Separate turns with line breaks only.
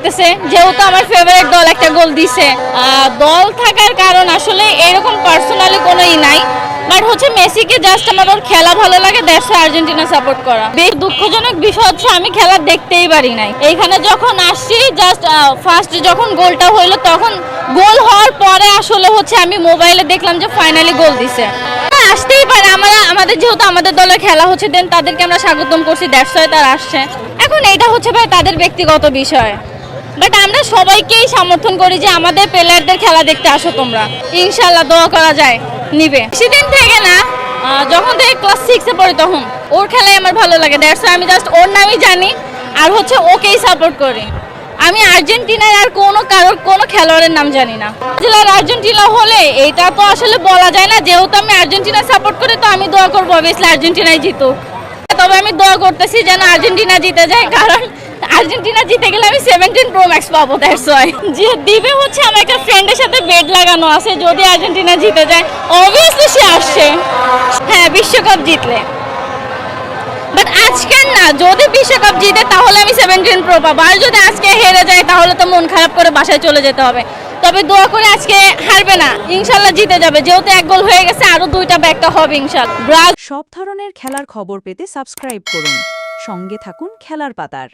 লাগতেছে, যেহেতু আমার ফেভারিট দল একটা গোল দিছে। দল থাকার কারণ আসলে এরকম পার্সোনালি কোনোই নাই, বাট হচ্ছে মেসিকে জাস্ট আমার ওর খেলা ভালো লাগে, দ্যাটস আর্জেন্টিনা সাপোর্ট করা। বেশ দুঃখজনক বিষয় হচ্ছে আমি খেলা দেখতেই পারি নাই। এইখানে যখন আসছি জাস্ট ফার্স্ট যখন গোলটা হইলো, তখন গোল হওয়ার পরে আসলে হচ্ছে আমি মোবাইলে দেখলাম যে ফাইনালি গোল দিছে। আসতেই পারে, আমাদের যেহেতু আমাদের দলের খেলা হচ্ছে, দেন তাদেরকে আমরা স্বাগতম করছি, দ্যাটস ওয়াই তারা আসছে। এখন এটা হচ্ছে ভাই তাদের ব্যক্তিগত বিষয়, বাট আমরা সবাইকেই সমর্থন করি যে আমাদের প্লেয়ারদের খেলা দেখতে আসো তোমরা, ইনশাল্লাহ দোয়া করা যায় নিবে। সেদিন থেকে না, যখন থেকে ক্লাস 6-এ পড়ি তখন ওর খেলাই আমার ভালো লাগে, দ্যাটস ওয়াই আমি জাস্ট ওর নামই জানি আর হচ্ছে ওকেই সাপোর্ট করি। আমি আর্জেন্টিনার আর কোনো খেলোয়াড়ের নাম জানি না। আর্জেন্টিনা হলে এটা তো আসলে বলা যায় না, যেহেতু আমি আর্জেন্টিনা সাপোর্ট করি তো আমি দোয়া করবো অবভিয়াসলি আর্জেন্টিনাই জিতুক। তবে আমি দোয়া করতেছি যেন আর্জেন্টিনা জিতে যায়, কারণ আর্জেন্টিনা জিতে গেলে আমি 17 Pro Max পাবো, দ্যাটস ওয়াই। যে দিবে হচ্ছে আমার একটা ফ্রেন্ডের সাথে বেড লাগানো আছে, যদি আর্জেন্টিনা জিতে যায় অবভিয়াসলি সে আসছে। হ্যাঁ, বিশ্বকাপ জিতলে, বাট আজকের না, যদি বিশ্বকাপ জিতে তাহলে আমি 17 Pro পাবো, আর যদি আজকে হেরে যায় তাহলে তো মন খারাপ করে বাসায় চলে যেতে হবে। তবে দোয়া করে আজকে হারবে না, ইনশাল্লাহ জিতে যাবে, যেহেতু এক গোল হয়ে গেছে, আরো 2টা ব্যাকটা হবে ইনশাল্লাহ।
সব ধরনের খেলার খবর পেতে সাবস্ক্রাইব করুন, সঙ্গে থাকুন খেলার পাতার।